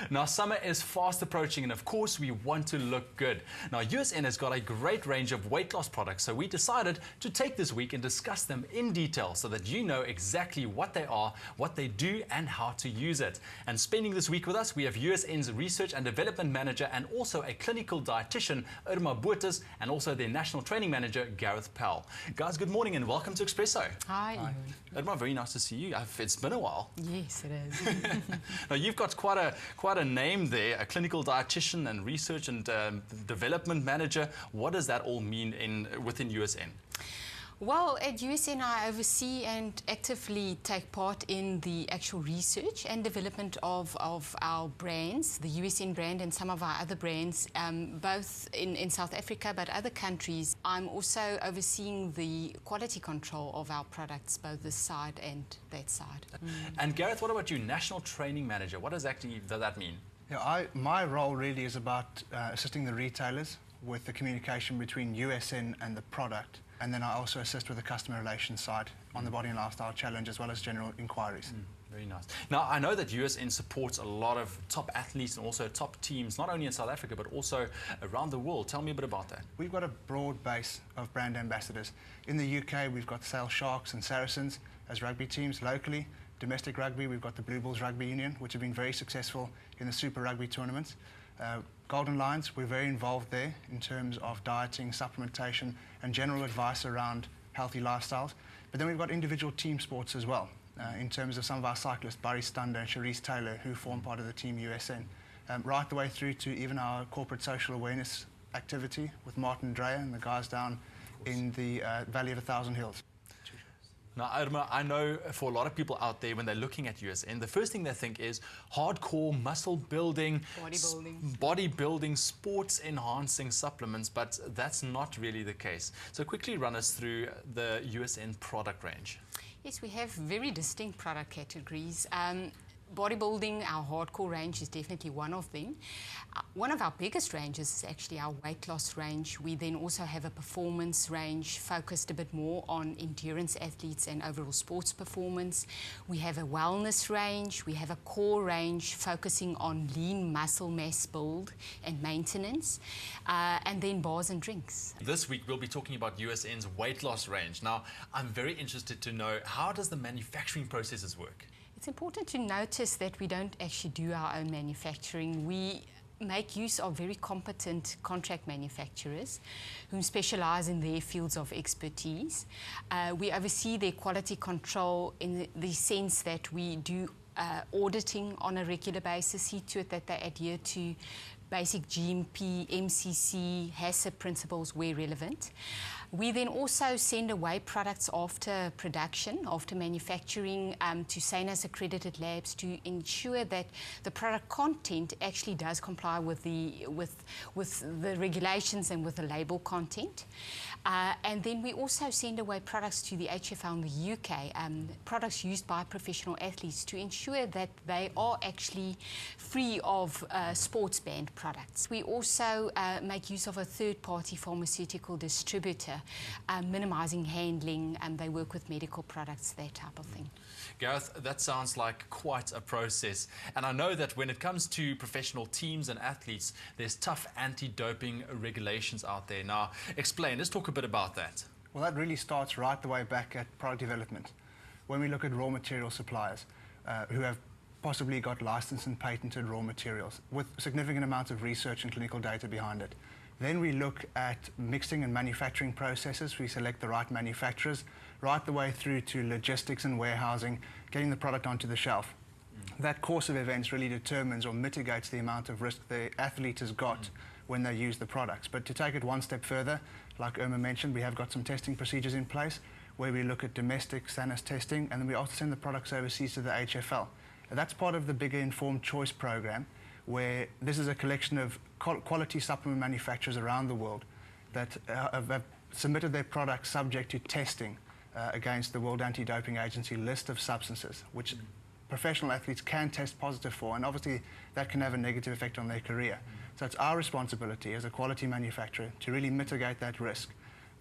Now, summer is fast approaching and of course we want to look good. Now, USN has got a great range of weight loss products, so we decided to take this week and discuss them in detail so that you know exactly what they are, what they do and how to use it. And spending this week with us, we have USN's Research and Development Manager and also a clinical dietitian, Irma Botes, and also their National Training Manager, Gareth Powell. Guys, good morning and welcome to Expresso. Hi. Irma, very nice to see you. It's been a while. Yes, it is. Now, you've got quite a name there, a clinical dietitian and research and development manager. What does that all mean within USN? Well, at USN, I oversee and actively take part in the actual research and development of our brands, the USN brand and some of our other brands, both in South Africa but other countries. I'm also overseeing the quality control of our products, both this side and that side. And Gareth, what about you, National Training Manager? What does that mean? Yeah, my role really is about assisting the retailers with the communication between USN and the product. And then I also assist with the customer relations side on the Body and Lifestyle Challenge, as well as general inquiries. Very nice. Now, I know that USN supports a lot of top athletes and also top teams, not only in South Africa, but also around the world. Tell me a bit about that. We've got a broad base of brand ambassadors. In the UK, we've got Sale Sharks and Saracens as rugby teams. Locally, domestic rugby, we've got the Blue Bulls Rugby Union, which have been very successful in the Super Rugby tournaments. Golden Lions, we're very involved there in terms of dieting, supplementation and general advice around healthy lifestyles. But then we've got individual team sports as well, in terms of some of our cyclists, Barry Stunder and Cherise Taylor, who form part of the team USN, right the way through to even our corporate social awareness activity with Martin Dreyer and the guys down in the Valley of a Thousand Hills. Now, Irma, I know for a lot of people out there, when they're looking at USN, the first thing they think is hardcore muscle building, bodybuilding, sports enhancing supplements, but that's not really the case. So quickly run us through the USN product range. Yes, we have very distinct product categories. Bodybuilding, our hardcore range, is definitely one of them. One of our biggest ranges is actually our weight loss range. We then also have a performance range focused a bit more on endurance athletes and overall sports performance. We have a wellness range. We have a core range focusing on lean muscle mass build and maintenance, and then bars and drinks. This week we'll be talking about USN's weight loss range. Now, I'm very interested to know, how does the manufacturing processes work? It's important to notice that we don't actually do our own manufacturing. We make use of very competent contract manufacturers who specialize in their fields of expertise. We oversee their quality control in the sense that we do auditing on a regular basis, see to it that they adhere to basic GMP, MCC, HACCP principles where relevant. We then also send away products after production, after manufacturing, to SANAS accredited labs to ensure that the product content actually does comply with the regulations and with the label content. And then we also send away products to the HFL in the UK, products used by professional athletes, to ensure that they are actually free of sports banned products. We also make use of a third-party pharmaceutical distributor, minimising handling, and they work with medical products, that type of thing. Gareth, that sounds like quite a process. And I know that when it comes to professional teams and athletes, there's tough anti-doping regulations out there. Now, explain, let's talk a bit about that. Well, that really starts right the way back at product development. When we look at raw material suppliers who have possibly got licensed and patented raw materials with significant amounts of research and clinical data behind it. Then we look at mixing and manufacturing processes. We select the right manufacturers, right the way through to logistics and warehousing, getting the product onto the shelf. That course of events really determines or mitigates the amount of risk the athlete has got when they use the products. But to take it one step further, like Irma mentioned, we have got some testing procedures in place where we look at domestic SANAS testing, and then we also send the products overseas to the HFL. And that's part of the bigger Informed Choice program, where this is a collection of quality supplement manufacturers around the world that have submitted their products subject to testing against the World Anti-Doping Agency list of substances, which professional athletes can test positive for, and obviously that can have a negative effect on their career. So it's our responsibility as a quality manufacturer to really mitigate that risk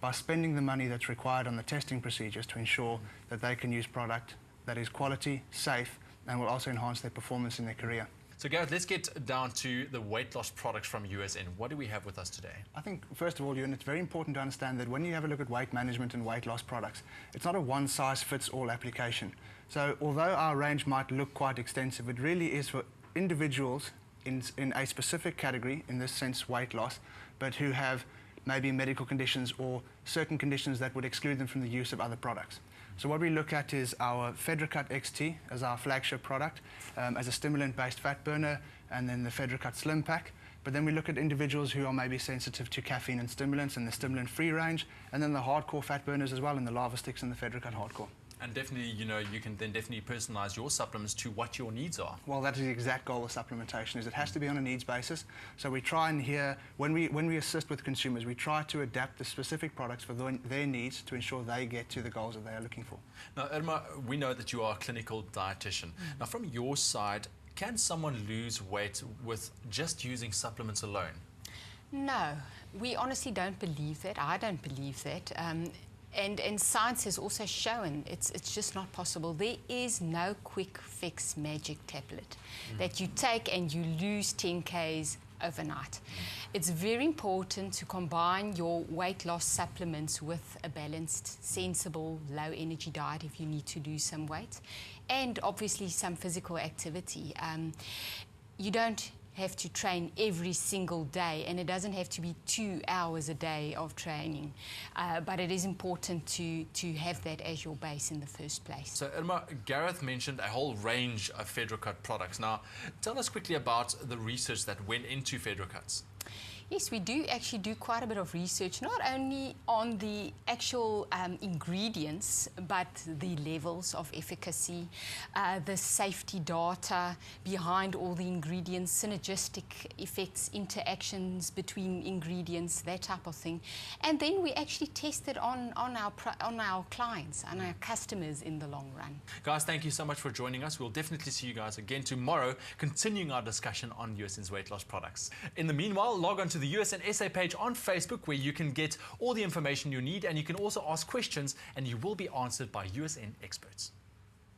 by spending the money that's required on the testing procedures to ensure that they can use product that is quality, safe, and will also enhance their performance in their career. So Gareth, let's get down to the weight loss products from USN. What do we have with us today? I think, first of all, Ewan, it's very important to understand that when you have a look at weight management and weight loss products, it's not a one-size-fits-all application. So although our range might look quite extensive, it really is for individuals in a specific category, in this sense weight loss, but who have maybe medical conditions or certain conditions that would exclude them from the use of other products. So what we look at is our FedraCut XT as our flagship product, as a stimulant-based fat burner, and then the FedraCut Slim Pack. But then we look at individuals who are maybe sensitive to caffeine and stimulants and the stimulant-free range, and then the hardcore fat burners as well, and the lava sticks and the FedraCut Hardcore. And definitely, you know, you can then definitely personalize your supplements to what your needs are. Well, that is the exact goal of supplementation, is it has to be on a needs basis. So we try and when we assist with consumers, we try to adapt the specific products for their needs to ensure they get to the goals that they are looking for. Now, Irma, we know that you are a clinical dietitian. Now, from your side, can someone lose weight with just using supplements alone? No, we honestly don't believe that. I don't believe that. And science has also shown it's just not possible. There is no quick fix magic tablet that you take and you lose 10 kgs overnight. It's very important to combine your weight loss supplements with a balanced, sensible, low energy diet if you need to lose some weight, and obviously some physical activity. You don't have to train every single day, and it doesn't have to be 2 hours a day of training, but it is important to have that as your base in the first place. So Irma, Gareth mentioned a whole range of FedraCut products. Now, tell us quickly about the research that went into FedraCuts. Yes, we do actually do quite a bit of research, not only on the actual ingredients, but the levels of efficacy, the safety data behind all the ingredients, synergistic effects, interactions between ingredients, that type of thing. And then we actually test it on our clients and our customers in the long run. Guys, thank you so much for joining us. We'll definitely see you guys again tomorrow, continuing our discussion on USN's weight loss products. In the meanwhile, log on to the USN SA page on Facebook, where you can get all the information you need, and you can also ask questions and you will be answered by USN experts.